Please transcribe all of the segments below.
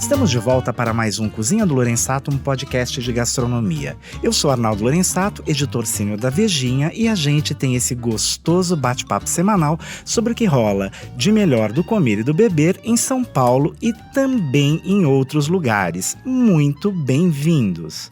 Estamos de volta para mais um Cozinha do Lorenzato, um podcast de gastronomia. Eu sou Arnaldo Lorenzato, editor sênior da Vejinha, e a gente tem esse gostoso bate-papo semanal sobre o que rola de melhor do comer e do beber em São Paulo e também em outros lugares. Muito bem-vindos!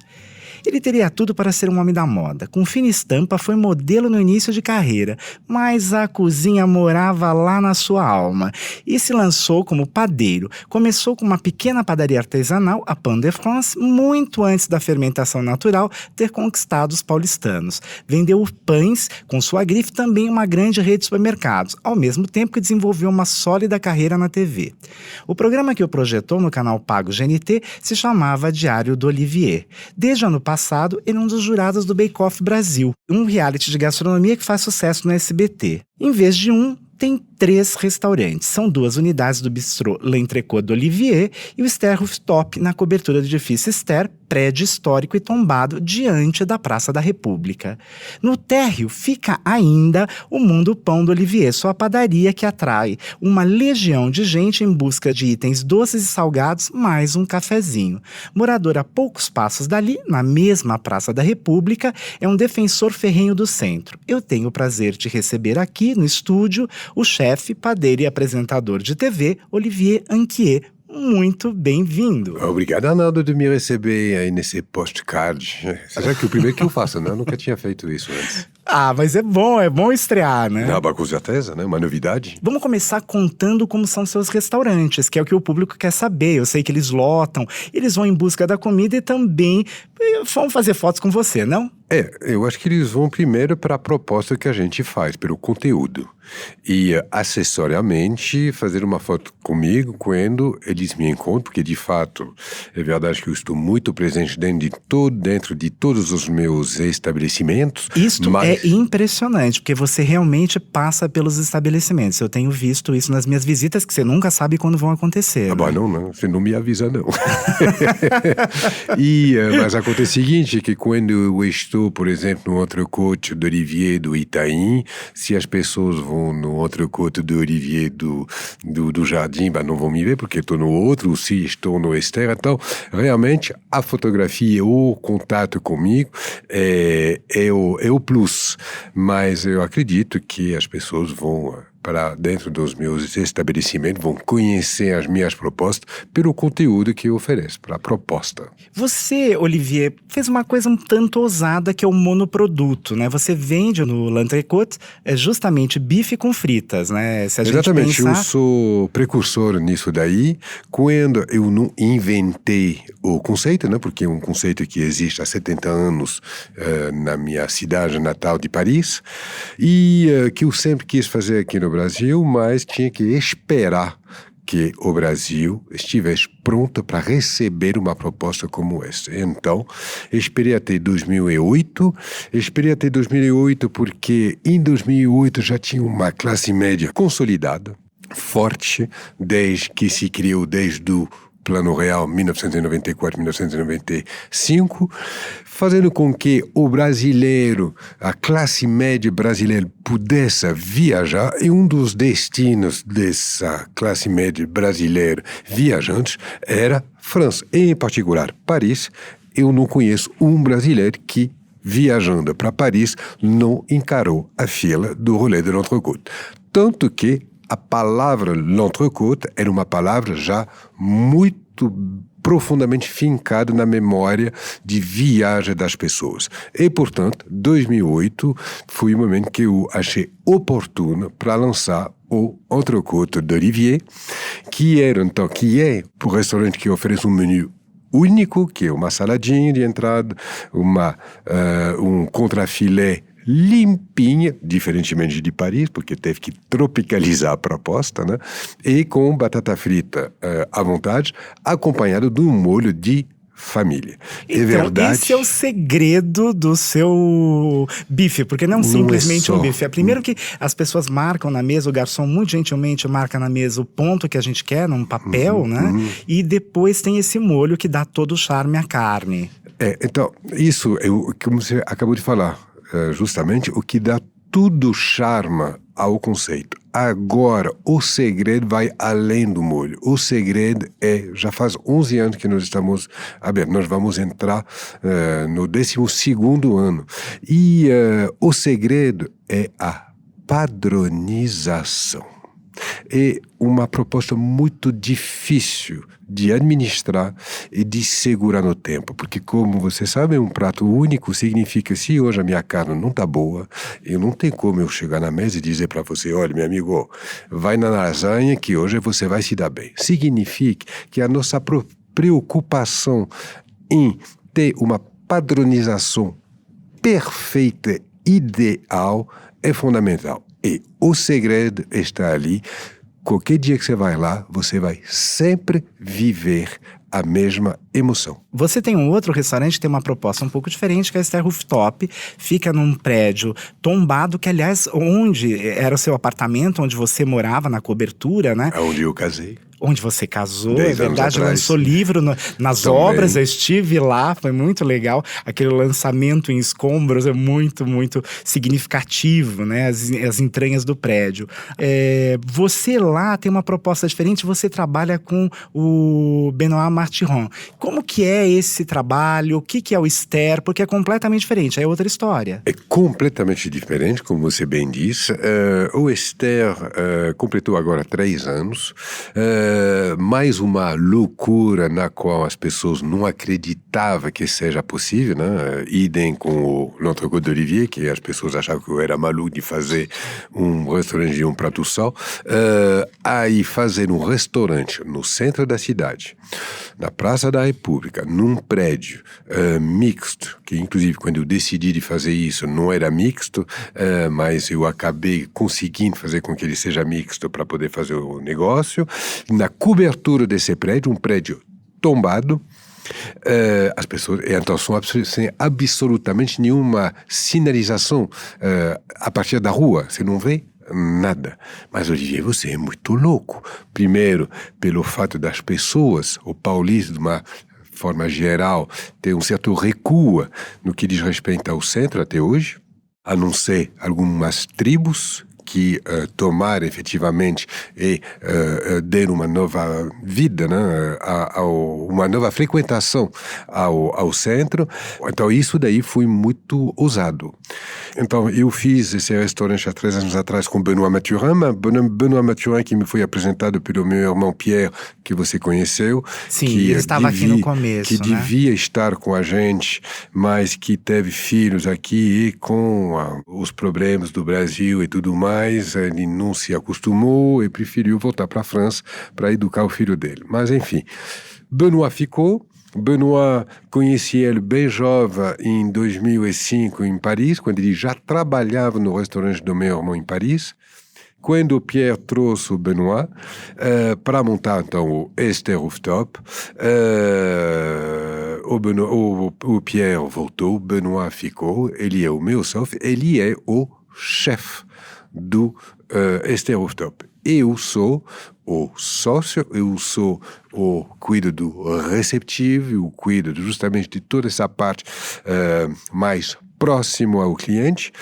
Ele teria tudo para ser um homem da moda. Com fina estampa, foi modelo no início de carreira, mas a cozinha morava lá na sua alma e se lançou como padeiro. Começou com uma pequena padaria artesanal, a Pain de France, muito antes da fermentação natural ter conquistado os paulistanos. Vendeu pães com sua grife, também uma grande rede de supermercados, ao mesmo tempo que desenvolveu uma sólida carreira na TV. O programa que o projetou no canal pago GNT se chamava Diário do Olivier. Desde o ano passado, ele é um dos jurados do Bake Off Brasil, um reality de gastronomia que faz sucesso no SBT. Em vez de um, tem 3 restaurantes. São 2 unidades do bistrô L'Entrecôte do Olivier e o Ster Rooftop na cobertura do edifício Ster, prédio histórico e tombado diante da Praça da República. No térreo fica ainda o Mundo Pão do Olivier, sua padaria que atrai uma legião de gente em busca de itens doces e salgados, mais um cafezinho. Morador a poucos passos dali, na mesma Praça da República, é um defensor ferrenho do centro. Eu tenho o prazer de receber aqui no estúdio o chefe, padeiro e apresentador de TV, Olivier Anquier. Muito bem-vindo. Obrigado, Arnaldo, de me receber aí nesse postcard. Já que o primeiro que eu faço, né? Eu nunca tinha feito isso antes. Ah, mas é bom estrear, né? Não, com certeza, né? Uma novidade. Vamos começar contando como são seus restaurantes, que é o que o público quer saber. Eu sei que eles lotam, eles vão em busca da comida e também vão fazer fotos com você, não? Eu acho que eles vão primeiro para a proposta que a gente faz, pelo conteúdo. E, acessoriamente, fazer uma foto comigo quando eles me encontram, porque, de fato, é verdade que eu estou muito presente dentro de todos os meus estabelecimentos. Isto é impressionante, porque você realmente passa pelos estabelecimentos. Eu tenho visto isso nas minhas visitas, que você nunca sabe quando vão acontecer. Ah, né? Não, você não me avisa, não. Mas acontece o seguinte, que quando eu estou, por exemplo, no Entrecôte do Olivier do Itaim, se as pessoas vão no Entrecôte do Olivier do Jardim, não vão me ver, porque estou no outro, se estou no Ester. Então, realmente, a fotografia, o contato comigo é o plus. Mas eu acredito que as pessoas vão para dentro dos meus estabelecimentos, vão conhecer as minhas propostas pelo conteúdo que eu ofereço, para a proposta. Você, Olivier, fez uma coisa um tanto ousada, que é o monoproduto, né? Você vende no L'Entrecôte justamente bife com fritas, né? Se a Exatamente, gente pensar... eu sou precursor nisso daí, quando eu não inventei o conceito, né? Porque é um conceito que existe há 70 anos na minha cidade natal de Paris, e que eu sempre quis fazer aqui no Brasil, mas tinha que esperar que o Brasil estivesse pronto para receber uma proposta como essa. Então, esperei até 2008. Esperei até 2008 porque em 2008 já tinha uma classe média consolidada, forte, desde que se criou desde o Plano Real 1994-1995, fazendo com que o brasileiro, a classe média brasileira pudesse viajar, e um dos destinos dessa classe média brasileira viajante era França, em particular Paris. Eu não conheço um brasileiro que, viajando para Paris, não encarou a fila do rolê de L'Entrecôte. Tanto que a palavra L'Entrecôte era uma palavra já muito profundamente fincada na memória de viagem das pessoas. E, portanto, 2008 foi o momento que eu achei oportuno para lançar o Entrecôte de Olivier, que é o restaurante que oferece um menu único, que é uma saladinha de entrada, um contrafilé limpinha, diferentemente de Paris, porque teve que tropicalizar a proposta, né? E com batata frita à vontade, acompanhado de um molho de família. Então, é verdade. Esse é o segredo do seu bife, porque não simplesmente um bife. É primeiro que as pessoas marcam na mesa, o garçom muito gentilmente marca na mesa o ponto que a gente quer, num papel, né? E depois tem esse molho que dá todo o charme à carne. Então, isso é como você acabou de falar. Justamente o que dá tudo charme ao conceito. Agora, o segredo vai além do molho. O segredo já faz 11 anos que nós estamos abertos. Nós vamos entrar no 12º ano. E o segredo é a padronização. É uma proposta muito difícil de administrar e de segurar no tempo, porque, como você sabe, um prato único significa, se hoje a minha carne não está boa, eu não tenho como eu chegar na mesa e dizer para você, olha, meu amigo, vai na lasanha que hoje você vai se dar bem. Significa que a nossa preocupação em ter uma padronização perfeita, ideal, é fundamental. E o segredo está ali. Qualquer dia que você vai lá, você vai sempre viver a mesma emoção. Você tem um outro restaurante que tem uma proposta um pouco diferente, que é a Esther Rooftop. Fica num prédio tombado, que, aliás, onde era o seu apartamento, onde você morava, na cobertura, né? Onde eu casei. Onde você casou, 10 é verdade, anos lançou livro nas também. obras, eu estive lá, foi muito legal. Aquele lançamento em escombros é muito, muito significativo, né? As entranhas do prédio. Você lá tem uma proposta diferente, você trabalha com o Benoît Martiron. Como que é esse trabalho? O que é o Esther? Porque é completamente diferente, é outra história. É completamente diferente, como você bem disse. O Esther completou agora 3 anos. Mais uma loucura na qual as pessoas não acreditavam que seja possível, né? Idem com o l'Entrecôte d'Olivier, que as pessoas achavam que eu era maluco de fazer um restaurante de um prato só. Aí fazer um restaurante no centro da cidade, na Praça da República, num prédio mixto, que inclusive quando eu decidi de fazer isso não era mixto, mas eu acabei conseguindo fazer com que ele seja mixto para poder fazer o negócio. Na cobertura desse prédio, um prédio tombado, as pessoas, a intenção sem absolutamente nenhuma sinalização a partir da rua, você não vê nada. Mas, Olivier, você é muito louco. Primeiro, pelo fato das pessoas, o paulista, de uma forma geral, ter um certo recuo no que diz respeito ao centro até hoje, a não ser algumas tribos que tomaram efetivamente e deram uma nova vida, né, uma nova frequentação ao centro. Então isso daí foi muito ousado. Então eu fiz esse restaurante há 3 anos atrás com Benoît Mathurin, Benoît Mathurin que me foi apresentado pelo meu irmão Pierre, que você conheceu. Sim, que ele estava aqui no começo, que né? devia estar com a gente, mas que teve filhos aqui e com os problemas do Brasil e tudo mais, ele não se acostumou e preferiu voltar para a França para educar o filho dele. Mas enfim, Benoît ficou. Benoît, conheci ele bem jovem em 2005 em Paris, quando ele já trabalhava no restaurante do meu irmão em Paris. Quando o Pierre trouxe o Benoît para montar então o Esther Rooftop, o Pierre voltou, o Benoît ficou, ele é o meu sócio, ele é o chefe do Esther Rooftop. Eu sou o sócio, eu sou o cuido do receptivo, eu cuido justamente de toda essa parte mais próximo ao cliente.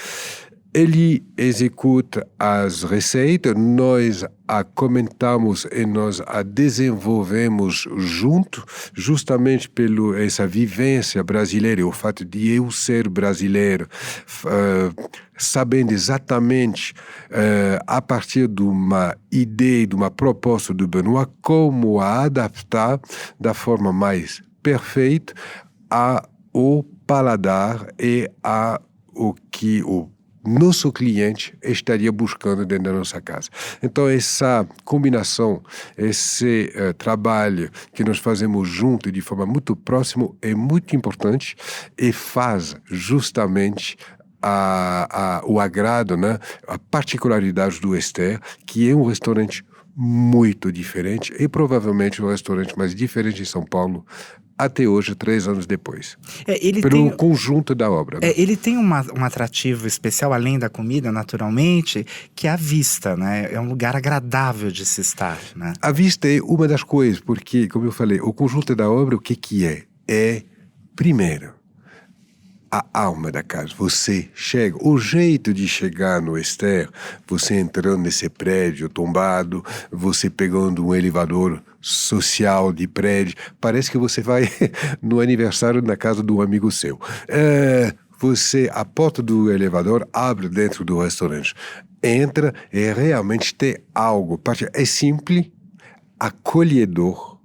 Ele executa as receitas, nós a comentamos e nós a desenvolvemos junto, justamente pelo essa vivência brasileira, o fato de eu ser brasileiro, sabendo exatamente, a partir de uma ideia, de uma proposta do Benoît, como a adaptar da forma mais perfeita ao paladar e o que o nosso cliente estaria buscando dentro da nossa casa. Então essa combinação, esse trabalho que nós fazemos junto de forma muito próxima é muito importante e faz justamente o agrado, né? A particularidade do Esther, que é um restaurante muito diferente e provavelmente o restaurante mais diferente em São Paulo até hoje, 3 anos depois. Pelo conjunto da obra. Né? Ele tem um atrativo especial, além da comida, naturalmente, que é a vista, né? É um lugar agradável de se estar, né? A vista é uma das coisas, porque, como eu falei, o conjunto da obra, o que é? É, primeiro, a alma da casa. Você chega, o jeito de chegar no Esther, você entrando nesse prédio tombado, você pegando um elevador social de prédio, parece que você vai no aniversário na casa de um amigo seu. A porta do elevador abre dentro do restaurante. Entra e realmente tem algo. É simples, acolhedor.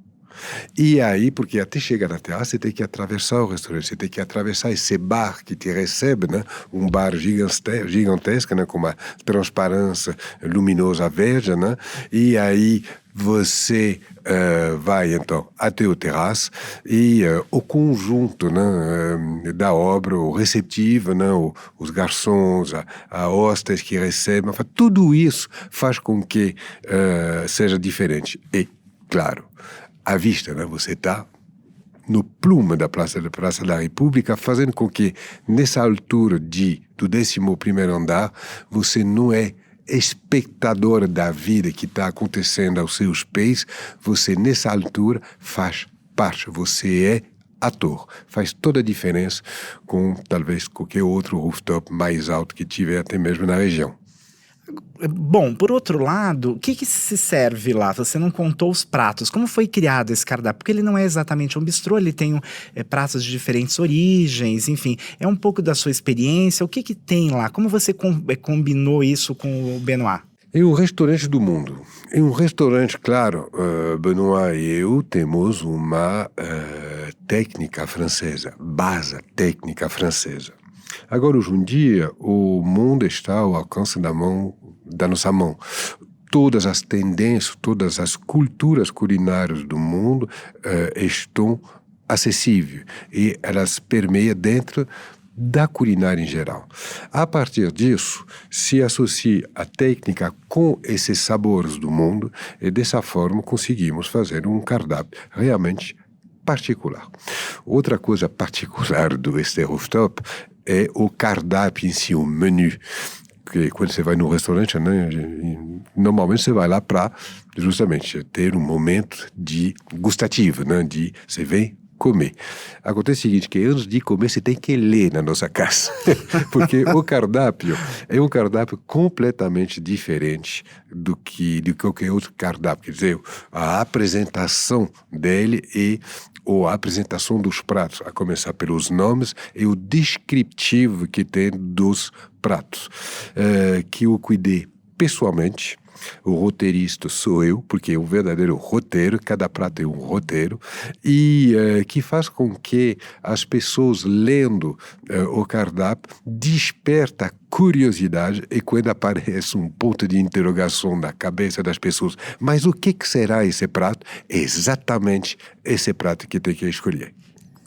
E aí, porque até chegar na terraça, você tem que atravessar o restaurante, você tem que atravessar esse bar que te recebe, né? Um bar gigantesco, né? Com uma transparência luminosa verde, né? E aí você vai, então, até o terraço e o conjunto, né, da obra, o receptivo, né, os garçons, a hostes que recebem, tudo isso faz com que seja diferente. E, claro, à vista, né? Você está no plume da Praça da República, fazendo com que, nessa altura do 11º andar, você não é espectador da vida que está acontecendo aos seus pés, você, nessa altura, faz parte, você é ator. Faz toda a diferença com, talvez, qualquer outro rooftop mais alto que tiver até mesmo na região. Bom, por outro lado, o que se serve lá? Você não contou os pratos. Como foi criado esse cardápio? Porque ele não é exatamente um bistrô, ele tem pratos de diferentes origens, enfim. É um pouco da sua experiência. O que tem lá? Como você combinou isso com o Benoit? É um restaurante do mundo. É um restaurante, claro, Benoit e eu temos uma técnica francesa, base técnica francesa. Agora, hoje em dia, o mundo está ao alcance da nossa mão. Todas as tendências, todas as culturas culinárias do mundo estão acessíveis e elas permeiam dentro da culinária em geral. A partir disso, se associa a técnica com esses sabores do mundo e dessa forma conseguimos fazer um cardápio realmente particular. Outra coisa particular do Esther Rooftop é o cardápio em si, o menu. Porque quando você vai no restaurante, né, normalmente você vai lá para justamente ter um momento gustativo, né, você vem comer. Acontece o seguinte, que antes de comer você tem que ler na nossa casa, porque o cardápio é um cardápio completamente diferente do que qualquer outro cardápio. Quer dizer, a apresentação dele ou a apresentação dos pratos, a começar pelos nomes e o descritivo que tem dos pratos, que eu cuidei pessoalmente. O roteirista sou eu, porque é um verdadeiro roteiro, cada prato é um roteiro, e que faz com que as pessoas lendo o cardápio desperta curiosidade e quando aparece um ponto de interrogação na cabeça das pessoas, mas o que será esse prato? É exatamente esse prato que tem que escolher.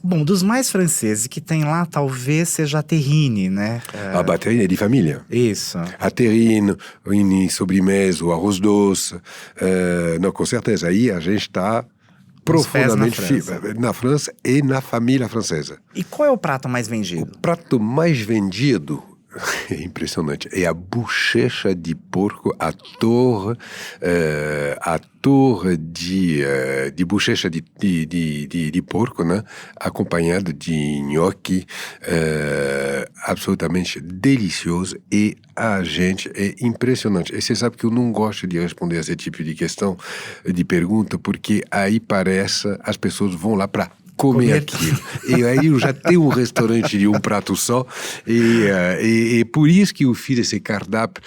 Bom, dos mais franceses que tem lá, talvez seja a terrine, né? A terrine é de família. Isso. A terrine, em sobremesa, o arroz doce. Não, com certeza, aí a gente está profundamente na França e na família francesa. E qual é o prato mais vendido? O prato mais vendido, é impressionante, é a bochecha de porco, a torre de bochecha de porco, né? Acompanhado de nhoque, absolutamente delicioso, e a gente é impressionante. E você sabe que eu não gosto de responder a esse tipo de questão, de pergunta, porque aí parece as pessoas vão lá para comer aquilo. E aí eu já tenho um restaurante de um prato só, e por isso que eu fiz esse cardápio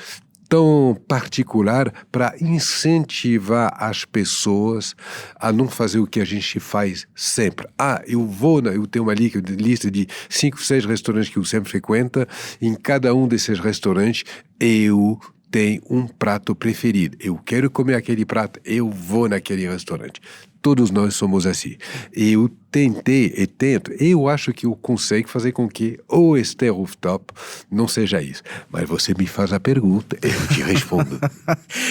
tão particular para incentivar as pessoas a não fazer o que a gente faz sempre. Eu tenho uma lista de 5, 6 restaurantes que eu sempre frequento. Em cada um desses restaurantes eu tenho um prato preferido. Eu quero comer aquele prato, eu vou naquele restaurante. Todos nós somos assim. Eu tentei e tento. Eu acho que eu consigo fazer com que o Esther Rooftop não seja isso. Mas você me faz a pergunta, eu te respondo.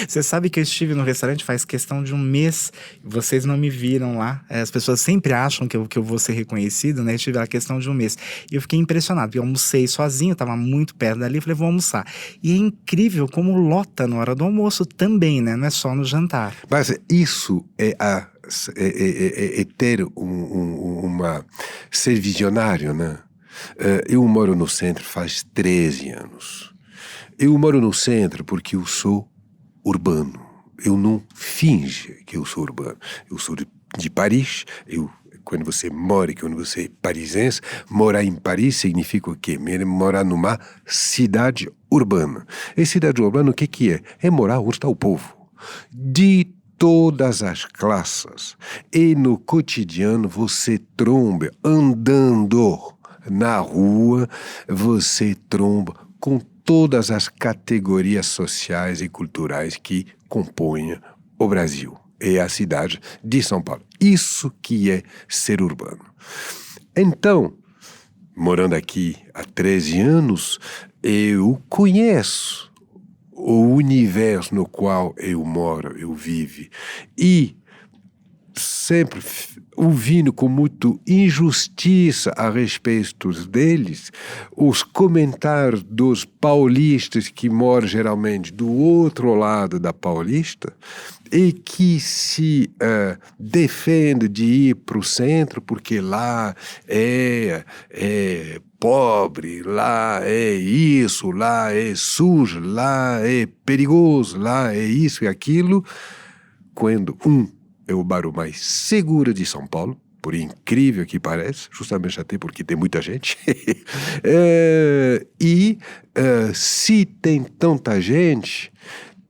Você sabe que eu estive no restaurante faz questão de um mês. Vocês não me viram lá. As pessoas sempre acham que eu vou ser reconhecido, né? Eu estive lá questão de um mês. E eu fiquei impressionado, porque eu almocei sozinho, estava muito perto dali. Falei, vou almoçar. E é incrível como lota na hora do almoço também, né? Não é só no jantar. Mas isso é ter ser visionário, né? Eu moro no centro faz 13 anos. Eu moro no centro porque eu sou urbano. Eu não finjo que eu sou urbano. Eu sou de Paris. Quando você mora, quando você é parisense, morar em Paris significa o quê? Morar numa cidade urbana. E cidade urbana, o que é? É morar onde está o povo. De todas as classes. E no cotidiano você tromba andando na rua, você tromba com todas as categorias sociais e culturais que compõem o Brasil e a cidade de São Paulo. Isso que é ser urbano. Então, morando aqui há 13 anos, eu conheço o universo no qual eu moro, eu vivo. E sempre ouvindo com muita injustiça a respeito deles, os comentários dos paulistas que moram geralmente do outro lado da Paulista e que se defende de ir para o centro porque lá é pobre, lá é isso, lá é sujo, lá é perigoso, lá é isso e aquilo, quando é o bairro mais seguro de São Paulo, por incrível que pareça, justamente até porque tem muita gente. Se tem tanta gente,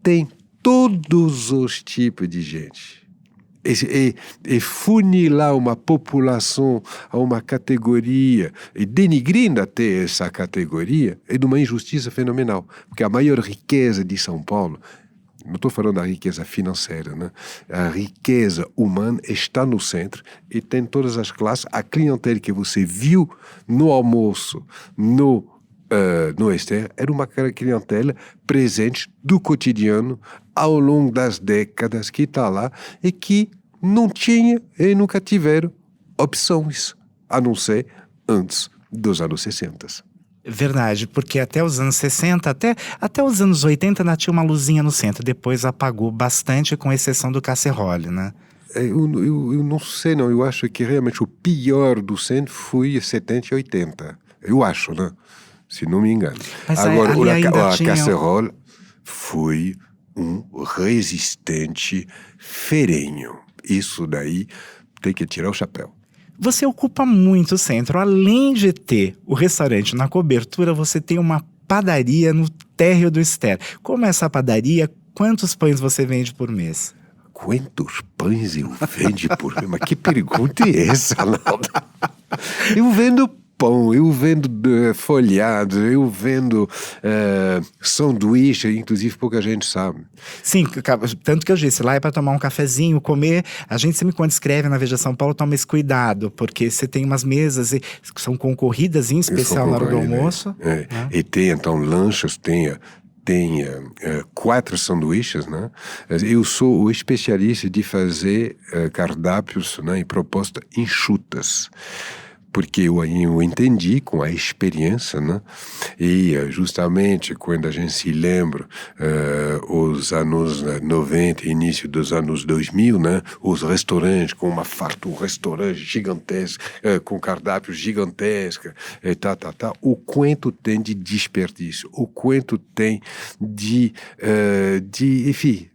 tem todos os tipos de gente. E funilar uma população a uma categoria, e denigrindo até essa categoria, é de uma injustiça fenomenal. Porque a maior riqueza de São Paulo, não estou falando da riqueza financeira, né? A riqueza humana está no centro e tem todas as classes. A clientela que você viu no almoço, no externo, era uma clientela presente do cotidiano ao longo das décadas que está lá e que não tinha e nunca tiveram opções, a não ser antes dos anos 60. Verdade, porque até os anos 60, até os anos 80 ainda tinha uma luzinha no centro, depois apagou bastante, com exceção do Casserole, né? Eu não sei, não. Eu acho que realmente o pior do centro foi 70 e 80. Eu acho, né? Se não me engano. Mas agora, a Casserole foi um resistente ferrenho. Isso daí tem que tirar o chapéu. Você ocupa muito o centro. Além de ter o restaurante na cobertura, você tem uma padaria no térreo do Ster. Como é essa padaria? Quantos pães você vende por mês? Quantos pães eu vendo por mês? Mas que pergunta é essa, Arnaldo? Eu vendo pão, eu vendo folhados, eu vendo sanduíche, inclusive pouca gente sabe. Sim, tanto que eu disse, lá é para tomar um cafezinho, comer. A gente sempre, quando escreve na Veja São Paulo, toma esse cuidado, porque você tem umas mesas que são concorridas, em especial na hora do almoço. Né? E tem, então, lanches, tem 4 sanduíches, né? Eu sou o especialista de fazer cardápios, né, e propostas enxutas. Porque eu entendi com a experiência, né? E justamente quando a gente se lembra os anos 90, início dos anos 2000, né? Os restaurantes com uma fartura, um restaurante gigantesco, com cardápios gigantescos, o quanto tem de desperdício, o quanto tem enfim,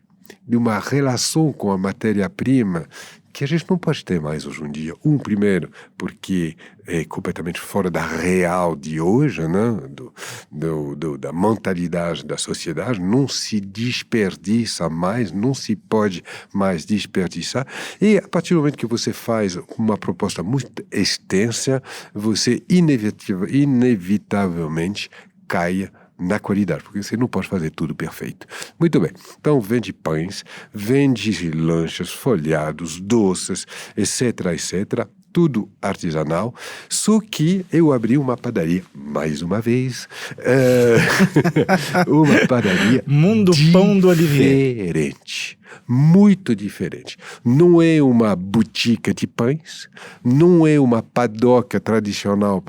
de uma relação com a matéria-prima que a gente não pode ter mais hoje em dia. Primeiro, porque é completamente fora da real de hoje, né? Da mentalidade da sociedade, não se desperdiça mais, não se pode mais desperdiçar. E a partir do momento que você faz uma proposta muito extensa, você inevitavelmente caia na qualidade, porque você não pode fazer tudo perfeito. Muito bem, então vende pães, vende lanches, folhados, doces, etc, tudo artesanal, só que eu abri uma padaria, mais uma vez, uma padaria Mundo Pão do Olivier. Diferente, muito diferente. Não é uma boutique de pães, não é uma padoca tradicional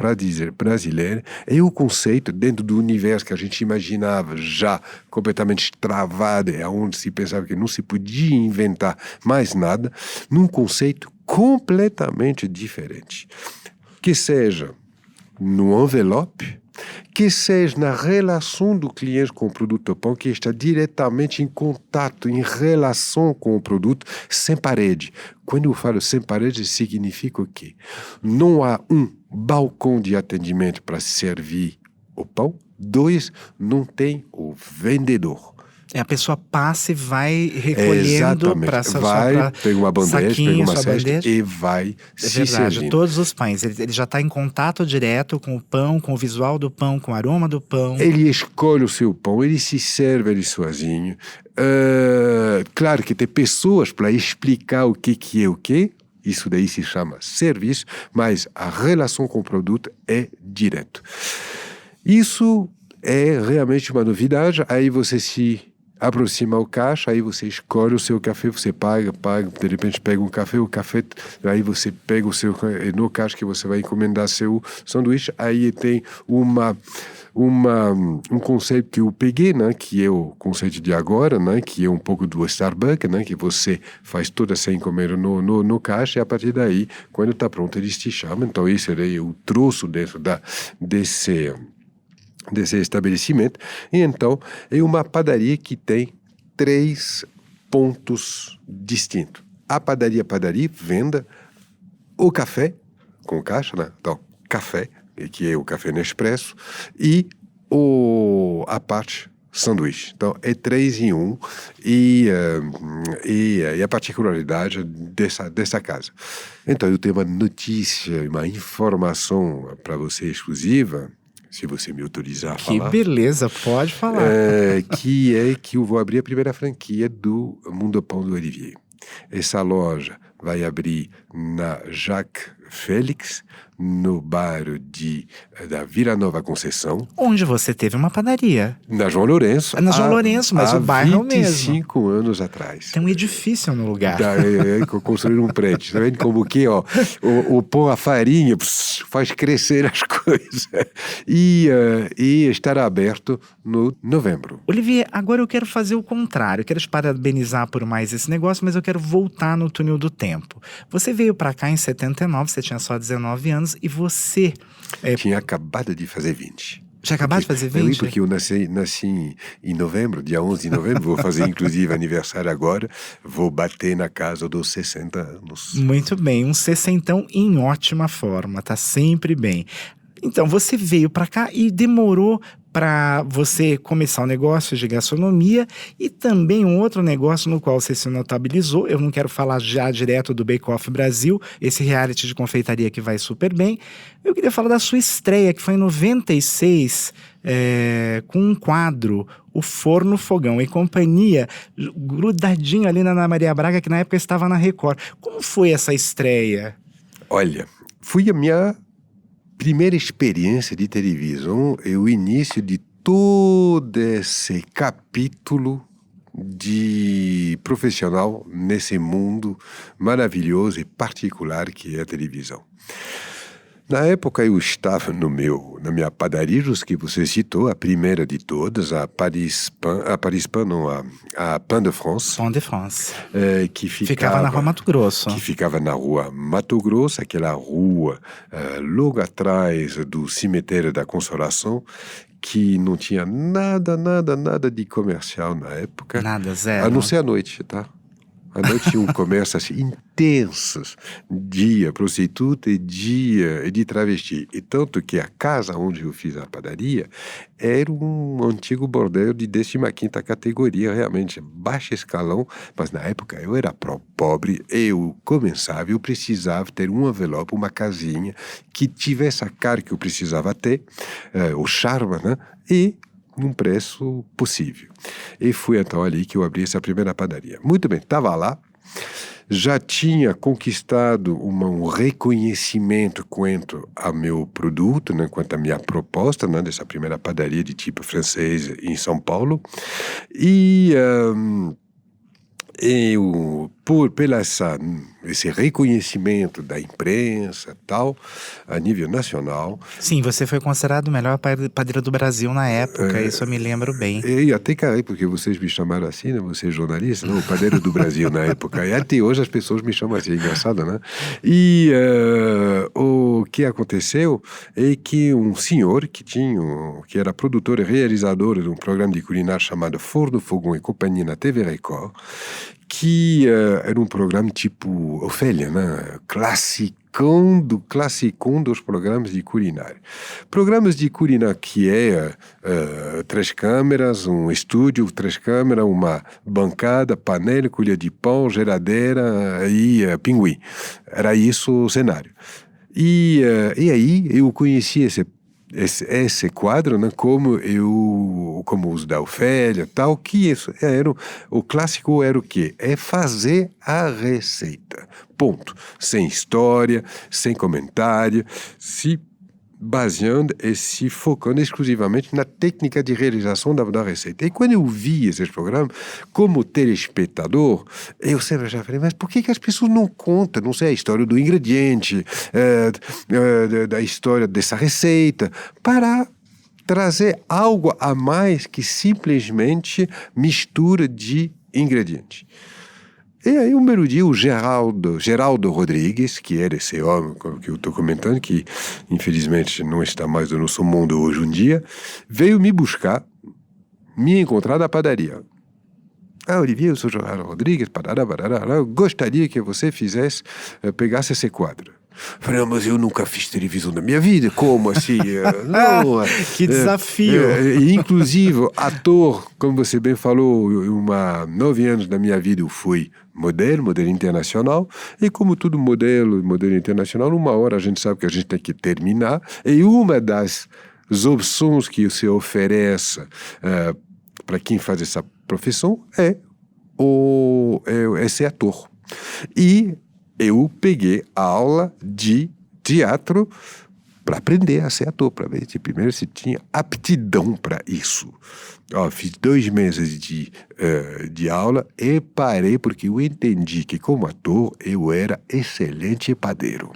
brasileira, é o conceito dentro do universo que a gente imaginava já completamente travado, onde se pensava que não se podia inventar mais nada, num conceito completamente diferente. Que seja no envelope, que seja na relação do cliente com o produto pão, que está diretamente em contato, em relação com o produto, sem parede. Quando eu falo sem parede, significa o quê? Não há um balcão de atendimento para servir o pão. 2, não tem o vendedor. A pessoa passa e vai recolhendo para pega uma bandeja, pega uma cesta e vai se verdade, servindo. Todos os pães, ele já está em contato direto com o pão, com o visual do pão, com o aroma do pão. Ele escolhe o seu pão, ele se serve ele sozinho. Claro que tem pessoas para explicar o que é o quê. Isso daí se chama serviço, mas a relação com o produto é direto. Isso é realmente uma novidade. Aí você se aproxima ao caixa, aí você escolhe o seu café, você paga, de repente pega um café, aí você pega o seu, no caixa que você vai encomendar seu sanduíche, aí tem um conceito que eu peguei, né, que é o conceito de agora, né, que é um pouco do Starbucks, né, que você faz toda essa encomenda no caixa e a partir daí, quando está pronto, eles te chamam. Então esse é o troço dentro desse estabelecimento. E então é uma padaria que tem 3 pontos distintos. A padaria venda o café com caixa, né? Então, café, que é o café Nespresso, e a parte sanduíche. Então, é 3 em 1 e a particularidade dessa casa. Então, eu tenho uma notícia, uma informação para você exclusiva, se você me autorizar a falar. Que beleza, pode falar. Que é que eu vou abrir a primeira franquia do Mundo Pão do Olivier. Essa loja vai abrir na Jacques Félix, no bairro da Vila Nova Conceição. Onde você teve uma padaria. Na João Lourenço. Na João Lourenço, mas o bairro é o mesmo. 25 anos atrás. Tem um edifício no lugar. Construíram um prédio. Tá vendo como que, ó, o pão, a farinha, faz crescer as coisas. E estará aberto no novembro. Olivier, agora eu quero fazer o contrário. Eu quero te parabenizar por mais esse negócio, mas eu quero voltar no túnel do tempo. Você veio para cá em 79, você tinha só 19 anos e você... Tinha acabado de fazer 20. Já acabado de fazer 20? Porque eu nasci em novembro, dia 11 de novembro, vou fazer inclusive aniversário agora, vou bater na casa dos 60 anos. Muito bem, um 60 em ótima forma, tá sempre bem. Então, você veio para cá e demorou para você começar um negócio de gastronomia e também um outro negócio no qual você se notabilizou. Eu não quero falar já direto do Bake Off Brasil, esse reality de confeitaria que vai super bem. Eu queria falar da sua estreia, que foi em 96, com um quadro, O Forno Fogão e Companhia, grudadinho ali na Ana Maria Braga, que na época estava na Record. Como foi essa estreia? Olha, foi a minha primeira experiência de televisão é o início de todo esse capítulo de profissional nesse mundo maravilhoso e particular que é a televisão. Na época eu estava na minha padaria, que você citou, a primeira de todas, a Paris Pain de France. Pain de France. Que ficava na Rua Mato Grosso. Que ficava na Rua Mato Grosso, aquela rua logo atrás do cemitério da Consolação, que não tinha nada de comercial na época. Nada, zero. A não ser à noite, tá? À noite tinha um comércio assim, intensos, dia prostituta e dia de travesti. E tanto que a casa onde eu fiz a padaria era um antigo bordel de 15ª categoria, realmente baixo escalão, mas na época eu era pobre, eu precisava ter um envelope, uma casinha que tivesse a cara que eu precisava ter, o charme, né? E num preço possível. E foi então ali que eu abri essa primeira padaria. Muito bem, estava lá, já tinha conquistado um reconhecimento quanto ao meu produto, né, quanto à minha proposta, né, dessa primeira padaria de tipo francês em São Paulo. E eu pela esse reconhecimento da imprensa tal, a nível nacional. Sim, você foi considerado o melhor padeiro do Brasil na época, isso eu me lembro bem. E até caí, porque vocês me chamaram assim, né? Você é jornalista, não, o padeiro do Brasil na época. E até hoje as pessoas me chamam assim, é engraçado, né? E o que aconteceu é que um senhor que era produtor e realizador de um programa de culinária chamado Forno, Fogão e Companhia na TV Record, que era um programa tipo Ofélia, né? Classicão dos programas de culinária. Programas de culinária que é 3 câmeras, um estúdio, 3 câmeras, uma bancada, panela, colher de pão, geladeira e pinguim. Era isso o cenário. E aí eu conheci esse quadro, né, como os da Ofélia, tal, que isso era o clássico era o quê? É fazer a receita. Ponto. Sem história, sem comentário, se baseando e se focando exclusivamente na técnica de realização da receita. E quando eu vi esses programas, como telespectador, eu sempre já falei, mas por que as pessoas não contam, não sei, a história do ingrediente, da história dessa receita, para trazer algo a mais que simplesmente mistura de ingredientes. E aí, um belo dia, o Geraldo Rodrigues, que era esse homem que eu estou comentando, que infelizmente não está mais no nosso mundo hoje em dia, veio me buscar, me encontrar na padaria. Olivier, eu sou Geraldo Rodrigues, eu gostaria que você pegasse esse quadro. Falei, mas eu nunca fiz televisão na minha vida, como assim? Não, que desafio! Inclusive, ator, como você bem falou, 9 anos da minha vida eu fui modelo internacional, e como todo modelo internacional, uma hora a gente sabe que a gente tem que terminar, e uma das opções que se oferece para quem faz essa profissão é ser ator. E eu peguei a aula de teatro para aprender a ser ator, para ver primeiro se tinha aptidão para isso. Fiz 2 meses de aula e parei porque eu entendi que como ator eu era excelente padeiro.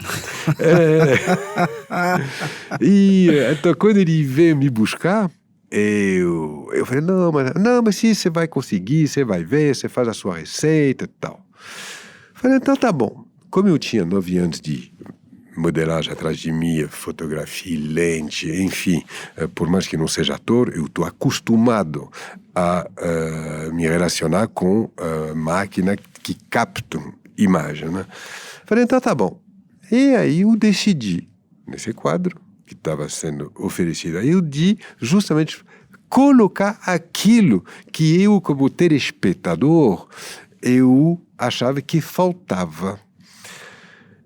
Então quando ele veio me buscar, eu falei, não, mas sim, você vai conseguir, você vai ver, você faz a sua receita e tal. Falei, então tá bom. Como eu tinha 9 anos de modelagem atrás de mim, fotografia, lente, enfim, por mais que não seja ator, eu estou acostumado a me relacionar com máquinas que captam imagem, né? Falei, então tá bom. E aí eu decidi, nesse quadro que estava sendo oferecido, aí eu de justamente colocar aquilo que eu, como telespectador, eu achava que faltava.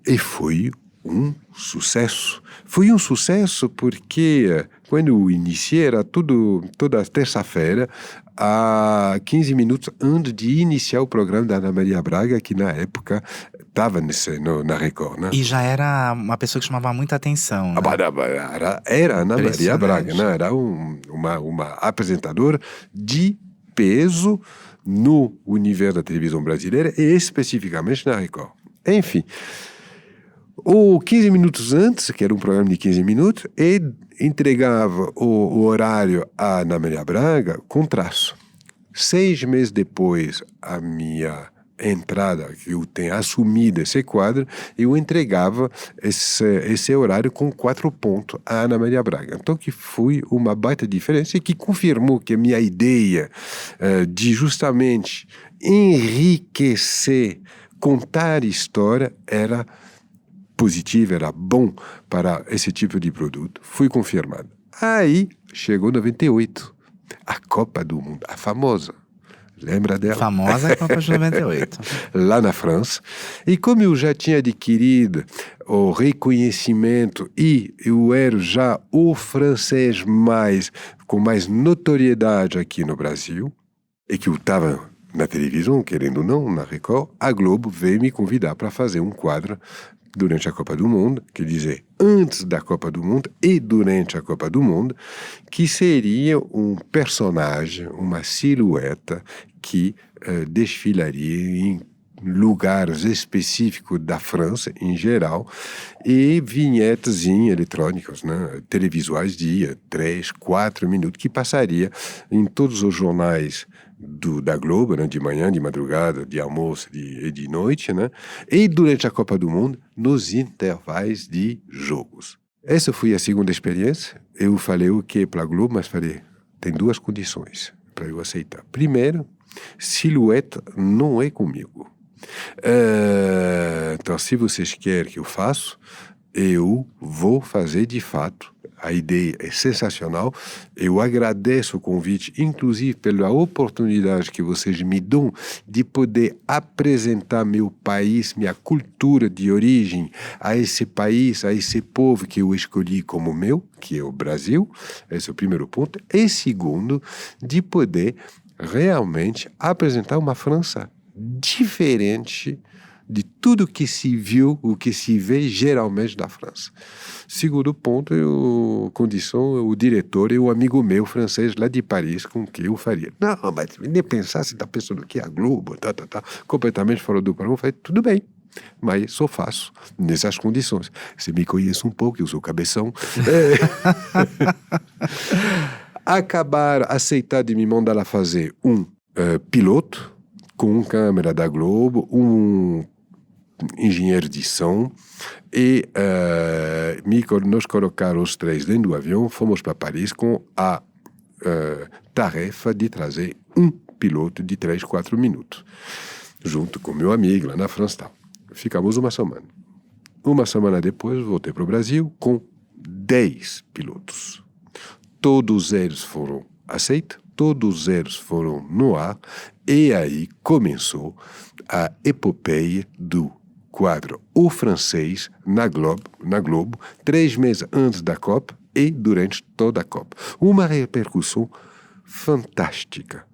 E foi um sucesso. Foi um sucesso porque quando eu iniciei, era toda terça-feira, a 15 minutos antes de iniciar o programa da Ana Maria Braga, que na época estava na Record, né? E já era uma pessoa que chamava muita atenção, né? Era Ana Maria Braga, né? Era uma apresentadora de peso no universo da televisão brasileira e especificamente na Record. Enfim, 15 minutos antes, que era um programa de 15 minutos, e entregava o horário a Ana Maria Braga com traço. 6 meses depois, a minha entrada, que eu tenho assumido esse quadro, eu entregava esse horário com 4 pontos a Ana Maria Braga. Então, que foi uma baita diferença e que confirmou que a minha ideia de justamente enriquecer, contar história, era positiva, era bom para esse tipo de produto. Fui confirmado. Aí, chegou 98, a Copa do Mundo, a famosa. Lembra dela? Famosa Copa de 98. Lá na França. E como eu já tinha adquirido o reconhecimento e eu era já o francês com mais notoriedade aqui no Brasil, e que eu estava na televisão, querendo ou não, na Record, a Globo veio me convidar para fazer um quadro durante a Copa do Mundo, quer dizer, antes da Copa do Mundo e durante a Copa do Mundo, que seria um personagem, uma silhueta que desfilaria em lugares específicos da França, em geral, e vinhetas eletrônicas, né? Televisuais de 3, 4 minutos, que passaria em todos os jornais da Globo, né? De manhã, de madrugada, de almoço e de noite, né? E durante a Copa do Mundo, nos intervalos de jogos. Essa foi a segunda experiência. Eu falei o que para a Globo, mas falei, tem 2 condições para eu aceitar. Primeiro, silhueta não é comigo. Então, se vocês querem que eu faça, eu vou fazer de fato. A ideia é sensacional. Eu agradeço o convite, inclusive pela oportunidade que vocês me dão de poder apresentar meu país, minha cultura de origem a esse país, a esse povo que eu escolhi como meu, que é o Brasil. Esse é o primeiro ponto. E segundo, de poder realmente apresentar uma França diferente de tudo que se viu, o que se vê geralmente da França. Segundo ponto, condição, o diretor e o amigo meu francês lá de Paris, com que eu faria. Não, mas nem pensar se está pensando que é a Globo, completamente fora do padrão. Eu falei, tudo bem, mas só faço nessas condições. Você me conhece um pouco, eu sou cabeção. Acabaram aceitar de me mandar lá fazer um piloto com câmera da Globo, um engenheiro de som, e nos colocaram os 3 dentro do avião, fomos para Paris com a tarefa de trazer um piloto de 3, 4 minutos, junto com meu amigo lá na França. Tal. Ficamos uma semana. Uma semana depois, voltei para o Brasil com 10 pilotos. Todos eles foram aceitos, todos eles foram no ar, e aí começou a epopeia do quadro O Francês na Globo, 3 meses antes da Copa e durante toda a Copa. Uma repercussão fantástica,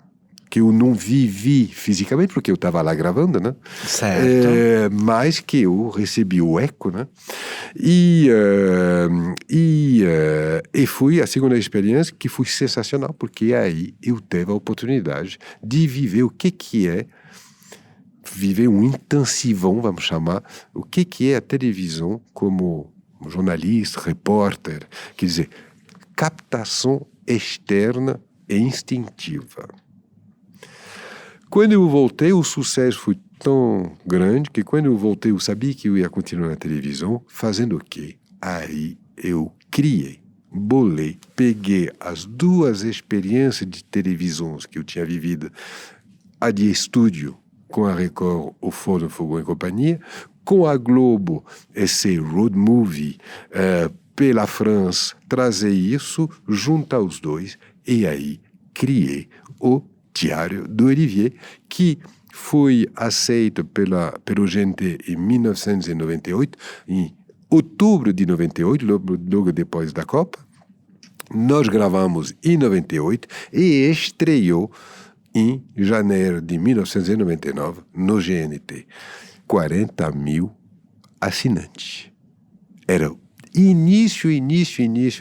que eu não vivi fisicamente, porque eu estava lá gravando, né? Certo. Mas que eu recebi o eco, né? E foi a segunda experiência que foi sensacional, porque aí eu tive a oportunidade de viver o que é viver um intensivão, vamos chamar, o que é a televisão como jornalista, repórter, quer dizer, captação externa e instintiva. Quando eu voltei, o sucesso foi tão grande que quando eu voltei, eu sabia que eu ia continuar na televisão, fazendo o quê? Aí eu criei, bolei, peguei as 2 experiências de televisões que eu tinha vivido, a de estúdio, com a Record, o Forno, Fogão e Companhia, com a Globo, esse road movie pela França, trazer isso, juntar os 2, e aí criei o Diário do Olivier, que foi aceito pelo GNT em 1998, em outubro de 98, logo depois da Copa. Nós gravamos em 98 e estreou em janeiro de 1999 no GNT. 40 mil assinantes. Era o início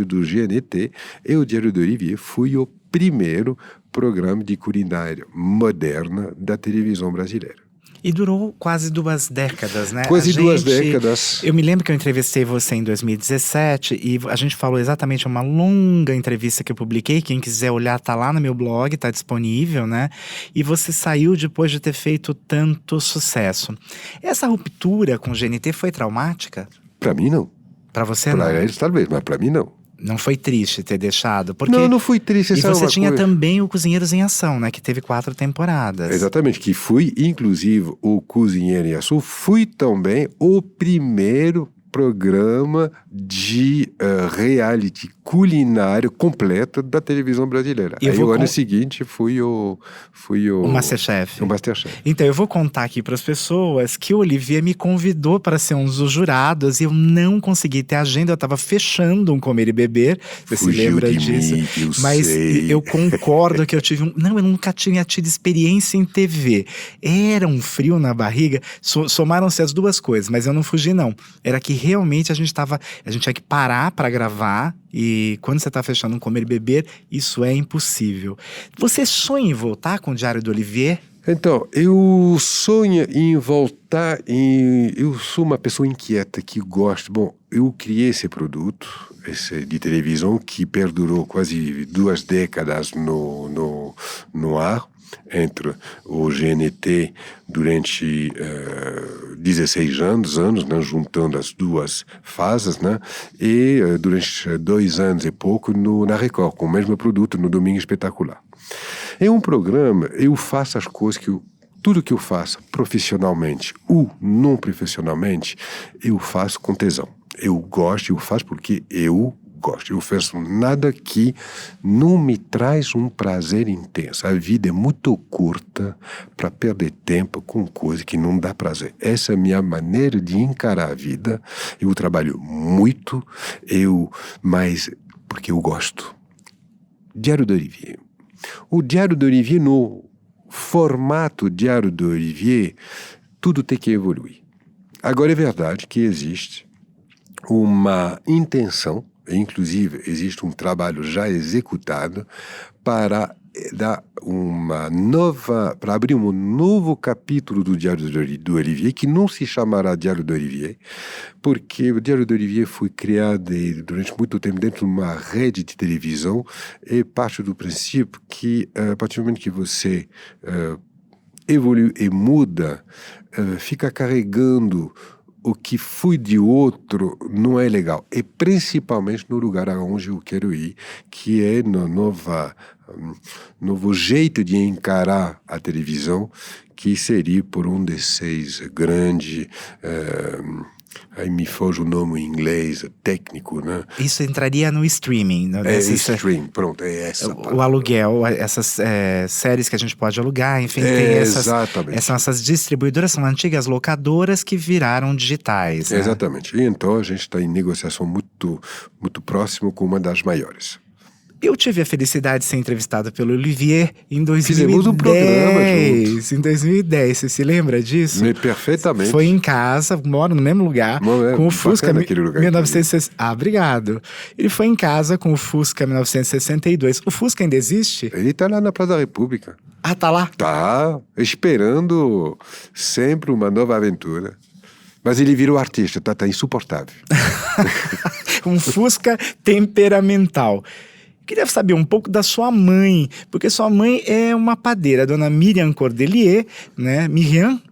do GNT, e o Diário do Olivier foi o primeiro programa de culinária moderna da televisão brasileira. E durou quase 2 décadas, né? Quase 2 décadas. Eu me lembro que eu entrevistei você em 2017 e a gente falou exatamente uma longa entrevista que eu publiquei. Quem quiser olhar, tá lá no meu blog, tá disponível, né? E você saiu depois de ter feito tanto sucesso. Essa ruptura com o GNT foi traumática? Para mim, não. Para você, não? Para eles, talvez, mas para mim, não. Não foi triste ter deixado? Porque... Não foi triste. E você tinha também o Cozinheiros em Ação, né? Que teve 4 temporadas. Exatamente, que fui, inclusive, o Cozinheiro em Ação. Fui também o primeiro programa de reality culinário completo da televisão brasileira. Aí o ano seguinte fui o Masterchef. O Masterchef. Então, eu vou contar aqui para as pessoas que o Olivier me convidou para ser um dos jurados e eu não consegui ter agenda, eu estava fechando um Comer e Beber, você se lembra disso? Mas eu concordo que eu tive eu nunca tinha tido experiência em TV. Era um frio na barriga, somaram-se as 2 coisas, mas eu não fugi não. Era que realmente a gente tinha que parar para gravar, e quando você está fechando um Comer e Beber, isso é impossível. Você sonha em voltar com o Diário do Olivier? Então, eu sonho em voltar em... Eu sou uma pessoa inquieta que gosta... Bom, eu criei esse produto, esse de televisão, que perdurou quase 2 décadas no ar, entre o GNT durante 16 anos, né, juntando as duas fases, né, e durante 2 anos e pouco na Record, com o mesmo produto, no Domingo Espetacular. Em um programa, eu faço as coisas tudo que eu faço profissionalmente ou não profissionalmente, eu faço com tesão. Eu gosto, eu faço porque eu gosto. Eu faço nada que não me traz um prazer intenso. A vida é muito curta para perder tempo com coisa que não dá prazer. Essa é a minha maneira de encarar a vida. Eu trabalho muito, mas porque eu gosto. Diário do Olivier. O Diário do Olivier, no formato Diário do Olivier, tudo tem que evoluir. Agora, é verdade que existe uma intenção, inclusive existe um trabalho já executado para abrir um novo capítulo do Diário do Olivier, que não se chamará Diário do Olivier, porque o Diário do Olivier foi criado durante muito tempo dentro de uma rede de televisão e parte do princípio que, a partir do momento que você evolui e muda, fica carregando o que foi de outro não é legal. E principalmente no lugar aonde eu quero ir, que é no novo jeito de encarar a televisão, que seria por um desses grandes... aí me foge o nome em inglês, técnico, né? Isso entraria no streaming. Stream, pronto, é essa palavra. O aluguel, essas séries que a gente pode alugar, enfim, tem essas distribuidoras, são antigas locadoras que viraram digitais. Né? Exatamente, e então a gente está em negociação muito, muito próximo com uma das maiores. Eu tive a felicidade de ser entrevistado pelo Olivier em 2010. Fizemos um programa junto. Em 2010, você se lembra disso? Perfeitamente. Foi em casa, moro no mesmo lugar, com o Fusca 1960. Obrigado. Ele foi em casa com o Fusca 1962. O Fusca ainda existe? Ele está lá na Praça da República. Ah, tá lá? Tá, esperando sempre uma nova aventura. Mas ele virou artista, tá insuportável. Um Fusca temperamental. Queria saber um pouco da sua mãe, porque sua mãe é uma padeira, a dona Miriam Cordelier, né? Miriam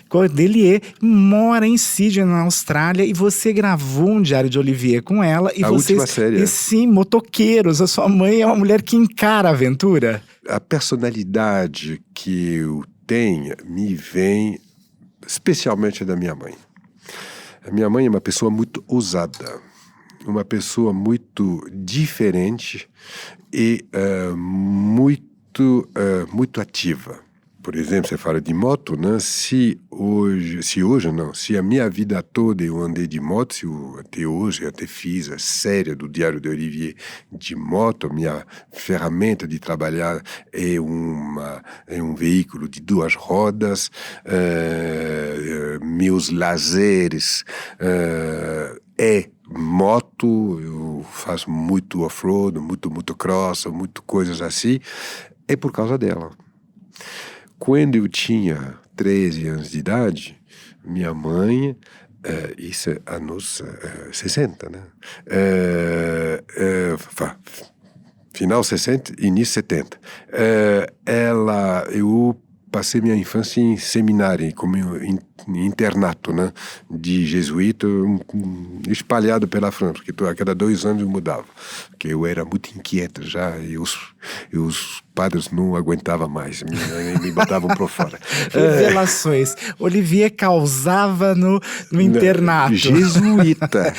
Cordelier, mora em Sydney, na Austrália, e você gravou um Diário de Olivier com ela. E última série. E sim, motoqueiros. A sua mãe é uma mulher que encara a aventura. A personalidade que eu tenho me vem especialmente da minha mãe. A minha mãe é uma pessoa muito ousada. Uma pessoa muito diferente e muito ativa. Por exemplo, você fala de moto, né? Se a minha vida toda eu andei de moto, até hoje até fiz a série do Diário de Olivier de moto, minha ferramenta de trabalhar é um veículo de 2 rodas, meus lazeres moto, eu faço muito off-road, muito motocross, muito coisas assim, é por causa dela. Quando eu tinha 13 anos de idade, minha mãe, isso é anos 60, né? Final 60, início 70. Eu passei minha infância em seminário, como em internato, né, de jesuíta, espalhado pela França, porque a cada 2 anos eu mudava, porque eu era muito inquieto já, e os padres não aguentavam mais, me botavam para fora. Revelações. Olivier causava no internato. Jesuíta.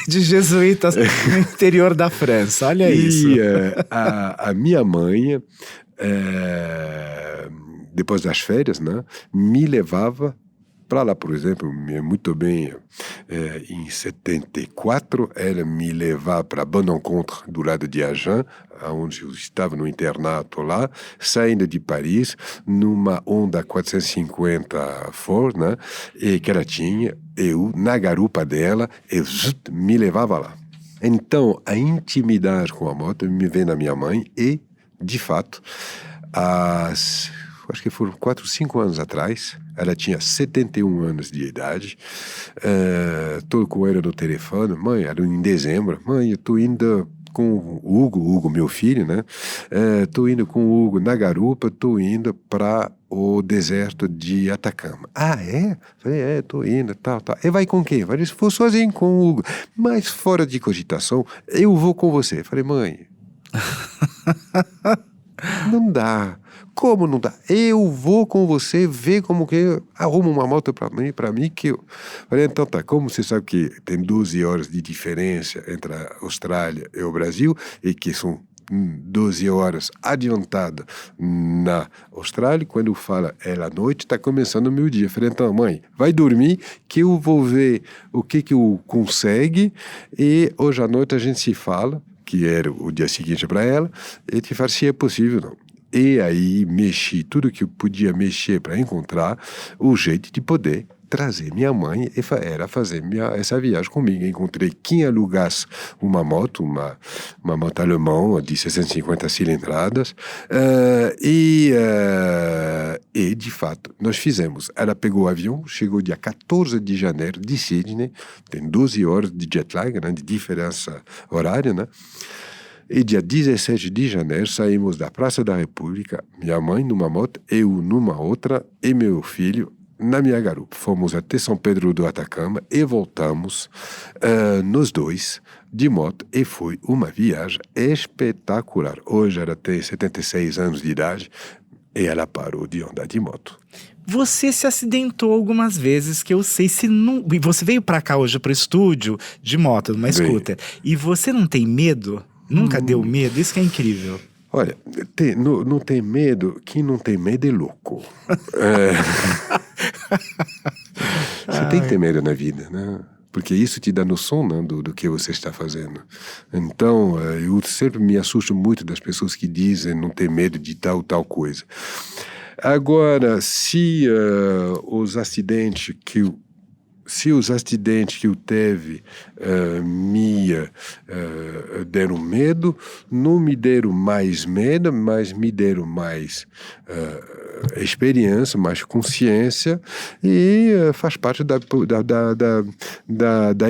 De jesuítas no interior da França, olha isso. E a minha mãe... depois das férias, né, me levava para lá, por exemplo, muito bem, em 74, ela me levava para Bon Encontre, do lado de Agen, onde eu estava no internato lá, saindo de Paris, numa Honda 450 Ford, né, e que ela tinha, eu, na garupa dela, me levava lá. Então, a intimidade com a moto me vem da minha mãe e, de fato, as acho que foram 4, 5 anos atrás. Ela tinha 71 anos de idade. Estou com ela no telefone. Mãe, era em dezembro. Mãe, eu estou indo com o Hugo, meu filho, né? Estou indo com o Hugo na garupa, estou indo para o deserto de Atacama. Ah, é? Falei, estou indo, tal. E vai com quem? Falei, vou sozinho com o Hugo. Mas fora de cogitação, eu vou com você. Falei, mãe, não dá. Como não dá? Eu vou com você ver como que arruma uma moto para mim que eu... Falei, então tá, como você sabe que tem 12 horas de diferença entre a Austrália e o Brasil e que são 12 horas adiantado na Austrália, quando fala à noite, está começando o meu dia. Falei, então, mãe, vai dormir que eu vou ver o que eu consegue e hoje à noite a gente se fala, que era o dia seguinte para ela, e te fala se é possível ou não. E aí mexi tudo que eu podia mexer para encontrar o jeito de poder trazer minha mãe e era fazer essa viagem comigo. Encontrei quem alugasse uma moto alemã de 650 cilindradas e de fato nós fizemos. Ela pegou o avião, chegou dia 14 de janeiro de Sydney, tem 12 horas de jet lag, né, de diferença horária, né? E dia 17 de janeiro saímos da Praça da República, minha mãe numa moto, eu numa outra e meu filho na minha garupa. Fomos até São Pedro do Atacama e voltamos nós dois de moto e foi uma viagem espetacular. Hoje ela tem 76 anos de idade e ela parou de andar de moto. Você se acidentou algumas vezes, que eu sei, se não... E você veio pra cá hoje pro estúdio de moto, numa scooter, e você não tem medo? Nunca deu medo? Isso que é incrível. Olha, não tem medo, quem não tem medo é louco. Você tem que ter medo na vida, né? Porque isso te dá noção, né, do que você está fazendo. Então, eu sempre me assusto muito das pessoas que dizem não ter medo de tal coisa. Agora, se os acidentes que eu teve me deram medo, não me deram mais medo, mas me deram mais experiência, mais consciência e faz parte da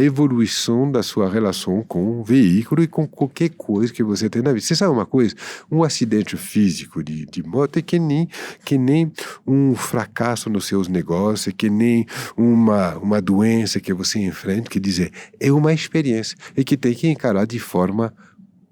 evolução da sua relação com o veículo e com qualquer coisa que você tem na vida. Você sabe uma coisa? Um acidente físico de moto é que nem um fracasso nos seus negócios, que nem uma doença que você enfrenta, que dizer, é uma experiência e que tem que encarar de forma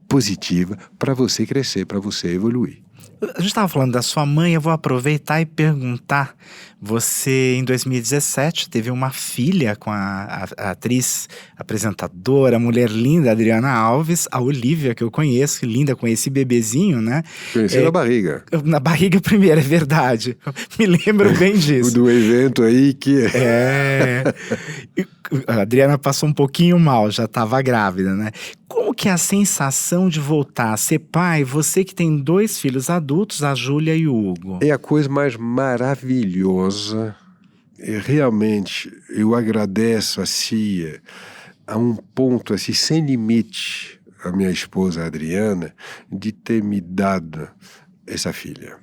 positiva para você crescer, para você evoluir. A gente estava falando da sua mãe, eu vou aproveitar e perguntar. Você, em 2017, teve uma filha com a atriz, apresentadora, mulher linda, Adriana Alves, a Olivia, que eu conheço, linda com esse bebezinho, né? Conheci na barriga. Na barriga primeiro, é verdade. Me lembro bem disso. Do evento aí que... A Adriana passou um pouquinho mal, já estava grávida, né? Como que é a sensação de voltar a ser pai, você que tem 2 filhos adultos, a Júlia e o Hugo? É a coisa mais maravilhosa. E realmente, eu agradeço assim, a um ponto assim, sem limite, a minha esposa Adriana, de ter me dado essa filha.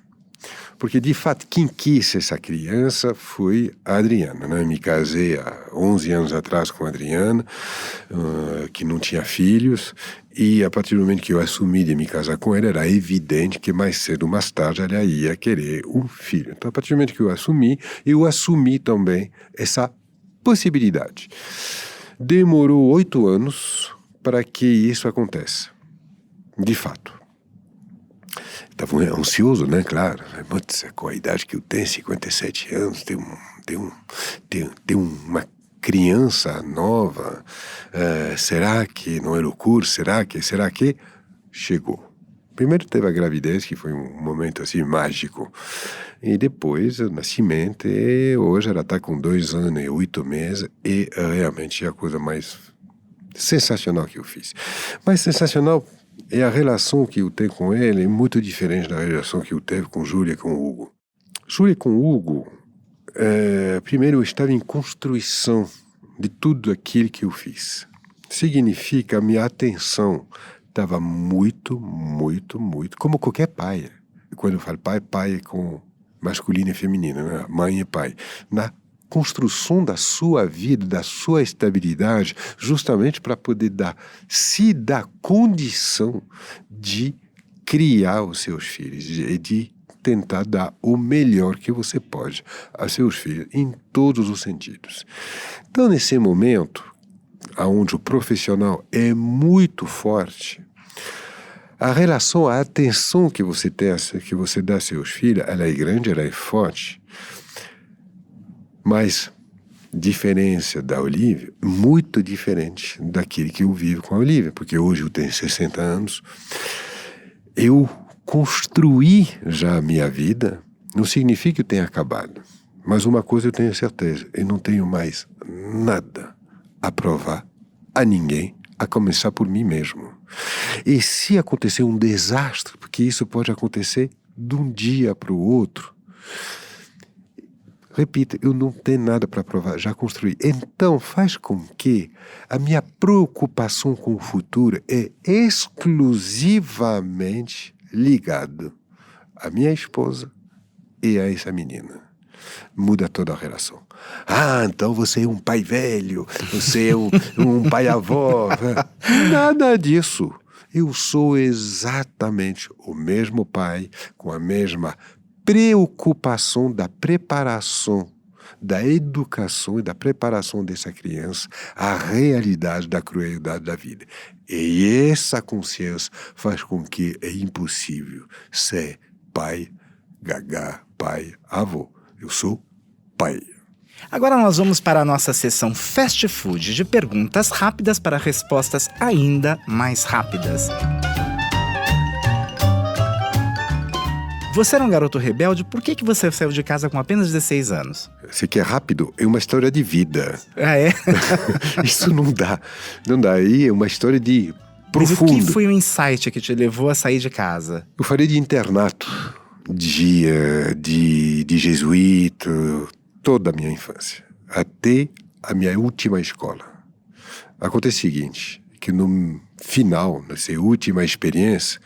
Porque, de fato, quem quis essa criança foi a Adriana, né? Me casei há 11 anos atrás com a Adriana, que não tinha filhos, e a partir do momento que eu assumi de me casar com ela, era evidente que mais cedo ou mais tarde ela ia querer um filho. Então, a partir do momento que eu assumi também essa possibilidade. Demorou 8 anos para que isso aconteça, de fato. Estava ansioso, né? Claro. Com a idade que eu tenho, 57 anos, tem uma criança nova. Será que não é loucura? Será que? Chegou. Primeiro teve a gravidez, que foi um momento assim mágico. E depois o nascimento. E hoje ela está com 2 anos e 8 meses. E realmente é a coisa mais sensacional que eu fiz. Mais sensacional... E a relação que eu tenho com ele é muito diferente da relação que eu teve com Júlia e com o Hugo. Júlia e com o Hugo, primeiro eu estava em construção de tudo aquilo que eu fiz. Significa a minha atenção estava muito, como qualquer pai. E quando eu falo pai é com masculina e feminina, né? Mãe e pai, na construção da sua vida, da sua estabilidade, justamente para poder se dar condição de criar os seus filhos e de tentar dar o melhor que você pode a seus filhos, em todos os sentidos. Então, nesse momento, onde o profissional é muito forte, a relação, a atenção que você dá a seus filhos, ela é grande, ela é forte. Mas, diferença da Olivia, muito diferente daquele que eu vivo com a Olivia, porque hoje eu tenho 60 anos, eu construí já a minha vida, não significa que eu tenha acabado, mas uma coisa eu tenho certeza, eu não tenho mais nada a provar a ninguém, a começar por mim mesmo. E se acontecer um desastre, porque isso pode acontecer de um dia para o outro, repito, eu não tenho nada para provar, já construí. Então faz com que a minha preocupação com o futuro é exclusivamente ligado à minha esposa e a essa menina. Muda toda a relação. Então você é um pai velho, você é um pai-avó. Nada disso. Eu sou exatamente o mesmo pai, com a mesma preocupação da preparação, da educação e da preparação dessa criança à realidade da crueldade da vida. E essa consciência faz com que é impossível ser pai, gagá, pai, avô. Eu sou pai. Agora nós vamos para a nossa sessão Fast Food, de perguntas rápidas para respostas ainda mais rápidas. Você era um garoto rebelde, por que você saiu de casa com apenas 16 anos? Você quer rápido? É uma história de vida. Ah, é? Isso não dá. Não dá. Aí é uma história de profundo. Mas o que foi o insight que te levou a sair de casa? Eu falei de internato, de jesuíta, toda a minha infância, até a minha última escola. Acontece o seguinte, que no final, nessa última experiência,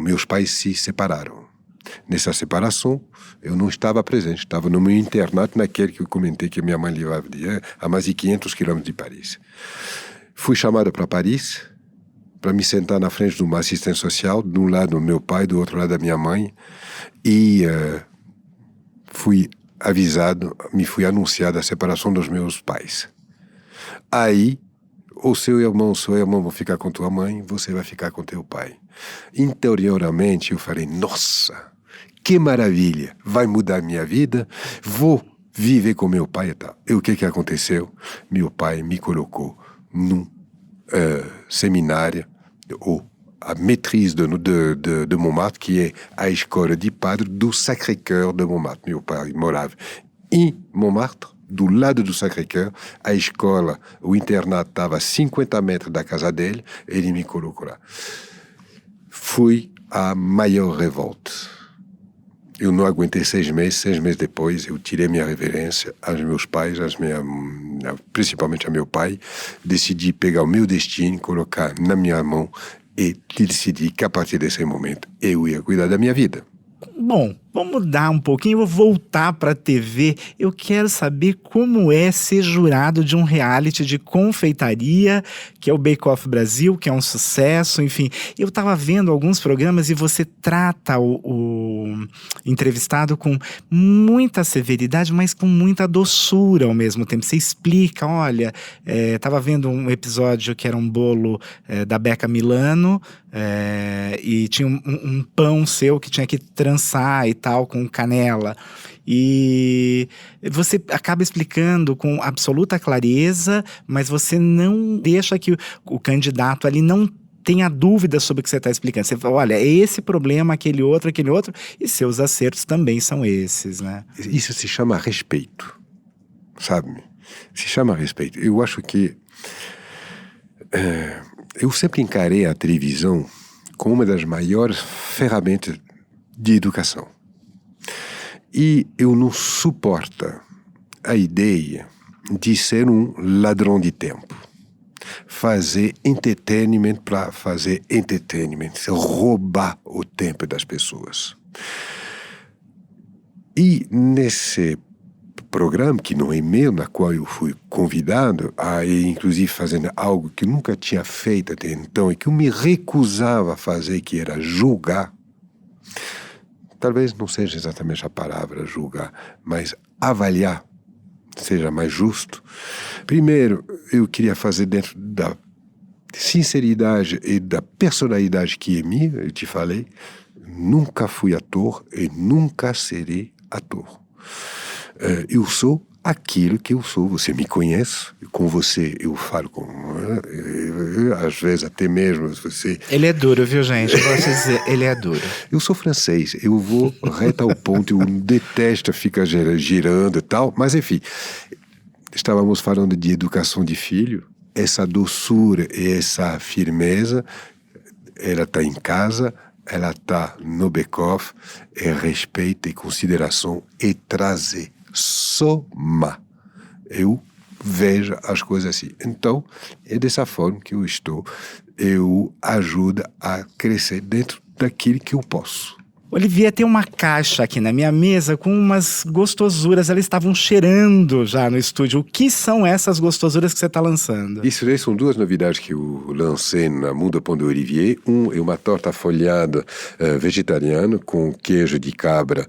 meus pais se separaram. Nessa separação, eu não estava presente, estava no meu internato, naquele que eu comentei que a minha mãe levava a mais de 500 quilômetros de Paris. Fui chamado para Paris, para me sentar na frente de uma assistente social, de um lado meu pai, do outro lado a minha mãe, e me fui anunciado a separação dos meus pais. Aí, o seu irmão vão ficar com tua mãe, você vai ficar com teu pai. Interiormente eu falei, nossa, que maravilha, vai mudar a minha vida, vou viver com meu pai e tal. E o que aconteceu? Meu pai me colocou num seminário, a maîtrise de Montmartre, que é a escola de padre do Sacré-Cœur de Montmartre. Meu pai morava em Montmartre, do lado do Sacré-Cœur. A escola, o internato estava a 50 metros da casa dele, ele me colocou lá. Foi a maior revolta. Eu não aguentei 6 meses. 6 meses depois, eu tirei minha reverência aos meus pais, principalmente a meu pai. Decidi pegar o meu destino, colocar na minha mão e decidi que a partir desse momento eu ia cuidar da minha vida. Bom, vamos mudar um pouquinho, vou voltar para a TV. Eu quero saber como é ser jurado de um reality de confeitaria, que é o Bake Off Brasil, que é um sucesso, enfim. Eu estava vendo alguns programas e você trata o entrevistado com muita severidade, mas com muita doçura ao mesmo tempo. Você explica, olha, estava vendo um episódio que era um bolo da Becca Milano, e tinha um pão seu que tinha que trançar e tal, com canela. E você acaba explicando com absoluta clareza, mas você não deixa que o candidato ali não tenha dúvida sobre o que você está explicando. Você fala, olha, é esse problema, aquele outro, e seus acertos também são esses, né? Isso se chama respeito, sabe? Se chama respeito. Eu acho que eu sempre encarei a televisão como uma das maiores ferramentas de educação. E eu não suporto a ideia de ser um ladrão de tempo. Fazer entretenimento para fazer entretenimento, roubar o tempo das pessoas. E nesse programa, que não é meu, na qual eu fui convidado, a inclusive fazendo algo que eu nunca tinha feito até então e que eu me recusava a fazer, que era julgar. Talvez não seja exatamente a palavra julgar, mas avaliar seja mais justo. Primeiro, eu queria fazer dentro da sinceridade e da personalidade que é minha, eu te falei, nunca fui ator e nunca serei ator. Eu sou aquilo que eu sou. Você me conhece, com você eu falo com... às vezes até mesmo você... Ele é duro, viu, gente? Eu gosto de dizer, ele é duro. Eu sou francês, eu vou reto ao ponto, eu detesto ficar girando e tal, mas enfim, estávamos falando de educação de filho, essa doçura e essa firmeza, ela está em casa, ela está no back-off, é respeito e consideração e trazer, somar. Eu vejo as coisas assim. Então, é dessa forma que eu ajudo a crescer dentro daquilo que eu posso. Olivier, tem uma caixa aqui na minha mesa com umas gostosuras. Elas estavam cheirando já no estúdio. O que são essas gostosuras que você está lançando? Isso aí são duas novidades que eu lancei na Mundo Pão de Olivier. É uma torta folhada vegetariana com queijo de cabra,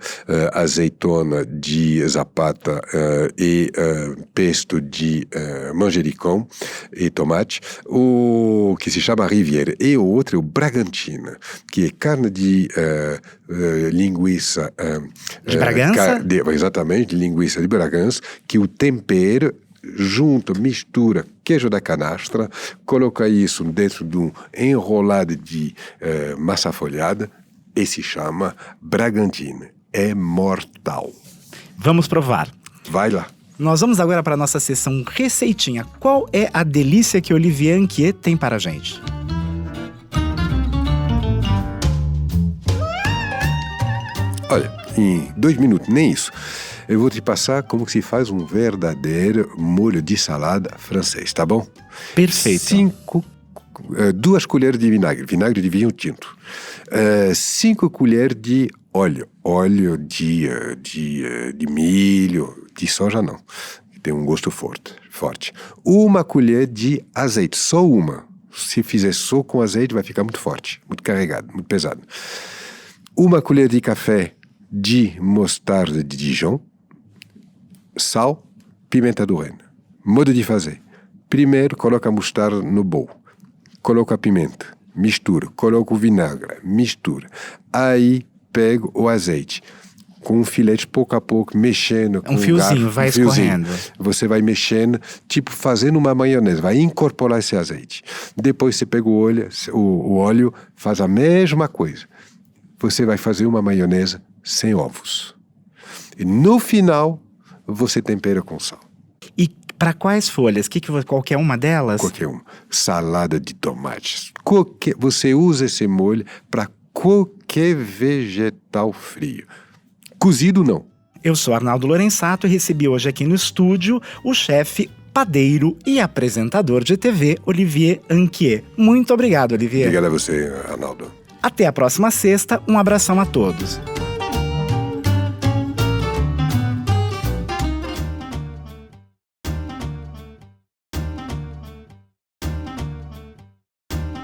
azeitona de zapata e pesto de manjericão e tomate, que se chama Riviera. E o outro é o Bragantina, que é carne de... linguiça de Bragança? Exatamente, de linguiça de Bragança, que o tempero junto, mistura queijo da canastra, coloca isso dentro de um enrolado de massa folhada e se chama Bragantina. É mortal. Vamos provar. Vai lá. Nós vamos agora para a nossa sessão receitinha. Qual é a delícia que Olivier Anquier tem para a gente? Olha, em 2 minutos, nem isso. Eu vou te passar como se faz um verdadeiro molho de salada francês, tá bom? Perfeito. 2 colheres de vinagre de vinho tinto. 5 colheres de óleo de milho, de soja não, tem um gosto forte. 1 colher de azeite, só uma. Se fizer só com azeite vai ficar muito forte, muito carregado, muito pesado. 1 colher de café de mostarda de Dijon, sal, pimenta do reino. Modo de fazer. Primeiro, coloca a mostarda no bowl. Coloca a pimenta, mistura. Coloca o vinagre, mistura. Aí, pega o azeite. Com um filete, pouco a pouco, mexendo. Com um fiozinho, vai escorrendo. Você vai mexendo, tipo fazendo uma maionese. Vai incorporar esse azeite. Depois você pega o óleo, faz a mesma coisa. Você vai fazer uma maionese sem ovos. E no final, você tempera com sal. E para quais folhas? Qualquer uma delas? Qualquer uma. Salada de tomates. Você usa esse molho para qualquer vegetal frio. Cozido, não. Eu sou Arnaldo Lorenzato e recebi hoje aqui no estúdio o chefe, padeiro e apresentador de TV, Olivier Anquier. Muito obrigado, Olivier. Obrigado a você, Arnaldo. Até a próxima sexta, um abração a todos.